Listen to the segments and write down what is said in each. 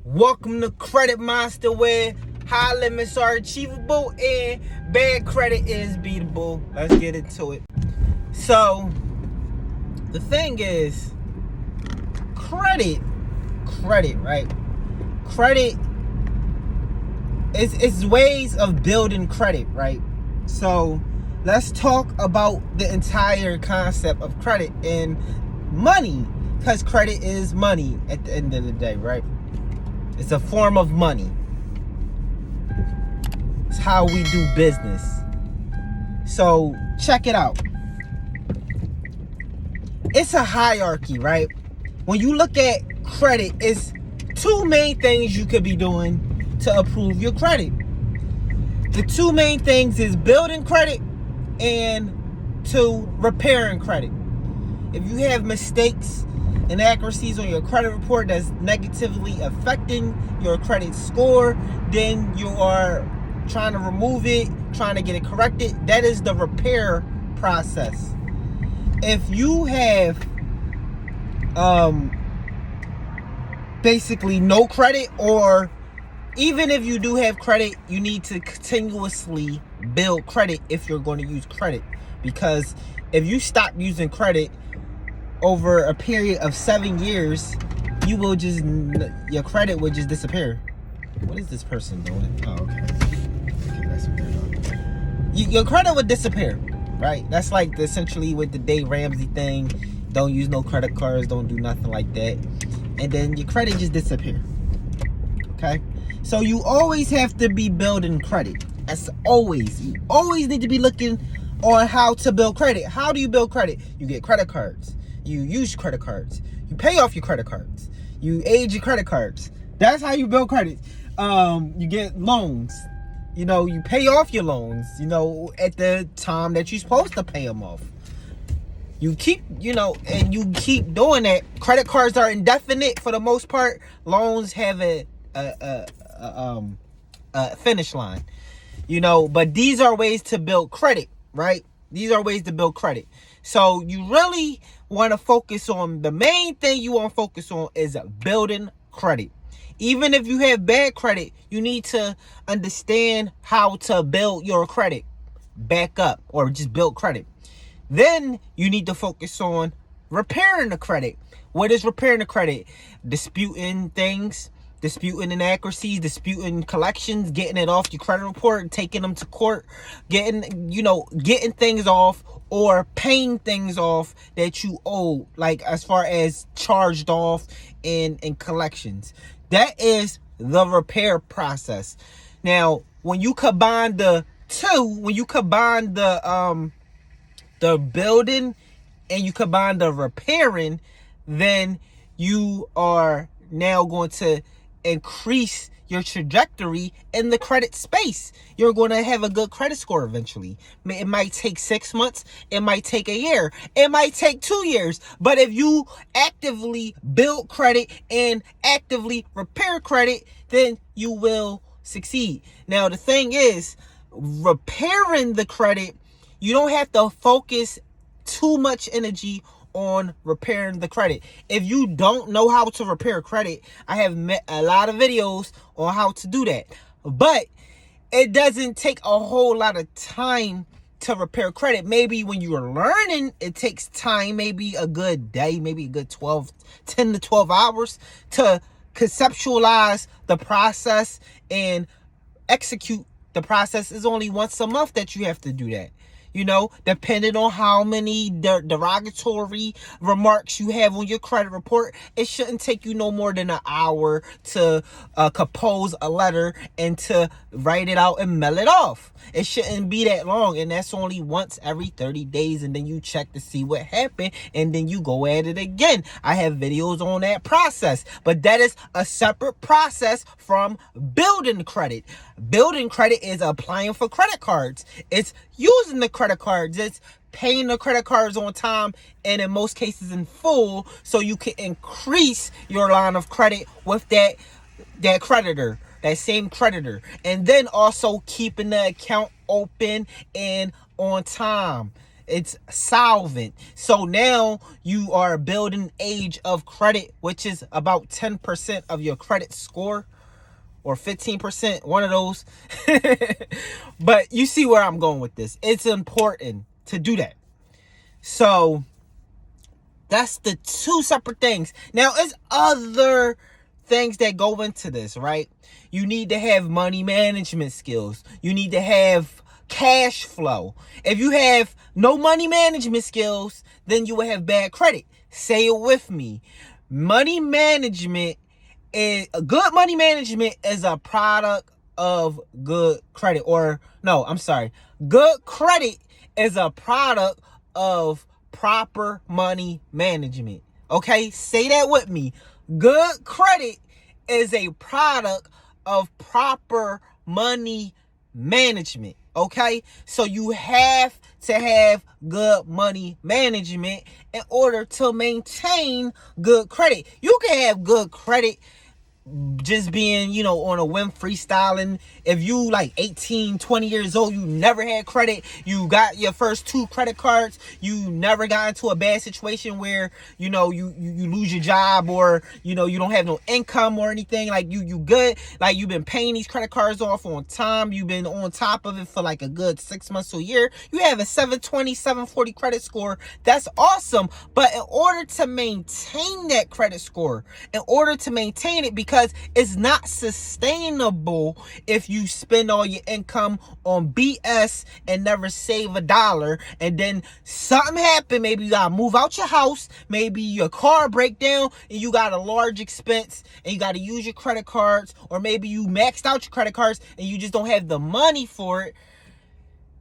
Welcome to Credit Monster, where high limits are achievable and bad credit is beatable. Let's get into it. So, the thing is, credit, right? Credit is ways of building credit, right? So, let's talk about the entire concept of credit and money, because credit is money at the end of the day, right? It's a form of money. It's how we do business. So check it out. It's a hierarchy, right? When you look at credit, it's two main things you could be doing to improve your credit. The two main things is building credit and repairing credit. If you have mistakes, inaccuracies on your credit report that's negatively affecting your credit score, then you are trying to remove it, trying to get it corrected. That is the repair process. If you have basically no credit, or even if you do have credit, you need to continuously build credit if you're going to use credit, because if you stop using credit over a period of 7 years, your credit will just disappear. What is this person doing? Oh, okay. That's what they're doing. Your credit would disappear, right? That's like essentially with the Dave Ramsey thing. Don't use no credit cards. Don't do nothing like that. And then your credit just disappear. Okay? So you always have to be building credit. As always. You always need to be looking on how to build credit. How do you build credit? You get credit cards. You use credit cards. You pay off your credit cards. You age your credit cards. That's how you build credit. You get loans. You pay off your loans, at the time that you're supposed to pay them off. You keep, and you keep doing that. Credit cards are indefinite for the most part. Loans have a finish line, but these are ways to build credit, right? These are ways to build credit. So you really want to focus on, the main thing you want to focus on is building credit. Even if you have bad credit, you need to understand how to build your credit back up, or just build credit. Then you need to focus on repairing the credit. What is repairing the credit? Disputing things, disputing inaccuracies, disputing collections, getting it off your credit report, taking them to court, getting things off, or paying things off that you owe, like as far as charged off in collections. That is the repair process. Now, when you combine the two, the building and you combine the repairing, then you are now going to increase your trajectory in the credit space. You're going to have a good credit score eventually. It might take 6 months. It might take a year. It might take 2 years. But if you actively build credit and actively repair credit, then you will succeed. Now, the thing is, repairing the credit, you don't have to focus too much energy on repairing the credit. If you don't know how to repair credit, I have met a lot of videos on how to do that. But it doesn't take a whole lot of time to repair credit. Maybe when you're learning, it takes time, maybe a good day, maybe a good 10 to 12 hours to conceptualize the process and execute the process. Is only once a month that you have to do that. Depending on how many derogatory remarks you have on your credit report, it shouldn't take you no more than an hour to compose a letter and to write it out and mail it off. It shouldn't be that long, and that's only once every 30 days, and then you check to see what happened, and then you go at it again. I have videos on that process, but that is a separate process from building credit. Building credit is applying for credit cards. It's using the credit cards. It's paying the credit cards on time, and in most cases in full, so you can increase your line of credit with that creditor, that same creditor. And then also keeping the account open and on time. It's solvent. So now you are building age of credit, which is about 10% of your credit score, or 15%, one of those. But you see where I'm going with this. It's important to do that. So that's the two separate things. Now, there's other things that go into this, right? You need to have money management skills. You need to have cash flow. If you have no money management skills, then you will have bad credit. Say it with me. Money management is good. Money management is a product of good credit. Or no, I'm sorry. Good credit is a product of proper money management. Okay, say that with me. Good credit is a product of proper money management. Okay, so you have to have good money management in order to maintain good credit. You can have good credit just being, on a whim, freestyling. If you like 18, 20 years old, you never had credit, you got your first 2 credit cards, you never got into a bad situation where, you lose your job, or, you don't have no income or anything, like you good, like you've been paying these credit cards off on time, you've been on top of it for like a good 6 months to a year, you have a 720, 740 credit score. That's awesome. But in order to maintain that credit score, because it's not sustainable if you spend all your income on BS and never save a dollar, and then something happen. Maybe you gotta move out your house, maybe your car break down and you got a large expense and you gotta use your credit cards, or maybe you maxed out your credit cards and you just don't have the money for it.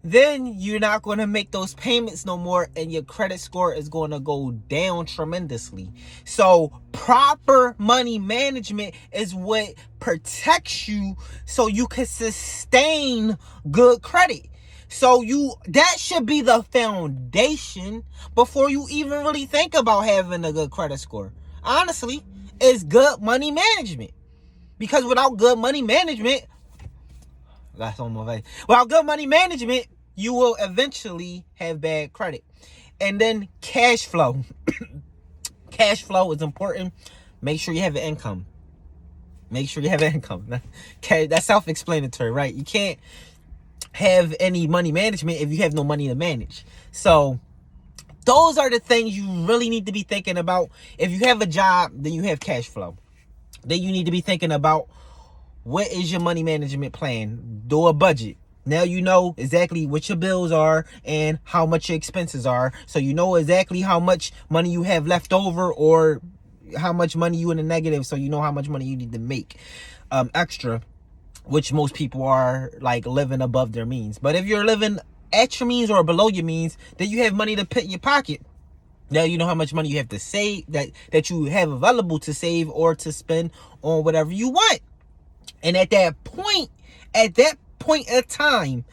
Then you're not going to make those payments no more, and your credit score is going to go down tremendously. So proper money management is what protects you so you can sustain good credit. So that should be the foundation before you even really think about having a good credit score. Honestly, it's good money management. Because without good money management, that's on my face. Without good money management, you will eventually have bad credit. And then cash flow. Cash flow is important. Make sure you have an income. Make sure you have an income. That's self-explanatory, right? You can't have any money management if you have no money to manage. So those are the things you really need to be thinking about. If you have a job, then you have cash flow. Then you need to be thinking about, what is your money management plan? Do a budget. Now you know exactly what your bills are and how much your expenses are. So you know exactly how much money you have left over, or how much money you in the negative. So you know how much money you need to make extra, which most people are like living above their means. But if you're living at your means or below your means, then you have money to put in your pocket. Now you know how much money you have to save, that you have available to save or to spend on whatever you want. And at that point of time,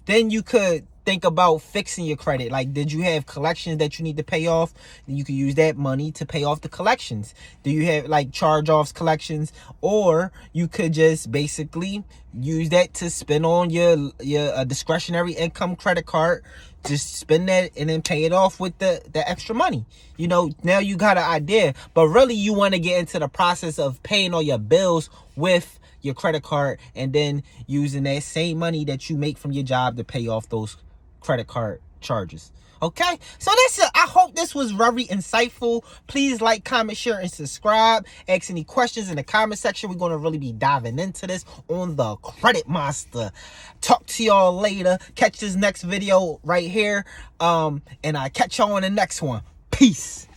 then you could think about fixing your credit. Like, did you have collections that you need to pay off? Then you could use that money to pay off the collections. Do you have like charge-offs, collections? Or you could just basically use that to spend on your discretionary income credit card. Just spend that and then pay it off with the extra money. Now you got an idea. But really, you want to get into the process of paying all your bills with your credit card, and then using that same money that you make from your job to pay off those credit card charges. Okay, so that's it. I hope this was very insightful. Please like, comment, share, and subscribe. Ask any questions in the comment section. We're going to really be diving into this on the Credit Monster. Talk to y'all later. Catch this next video right here. And I'll catch y'all on the next one. Peace.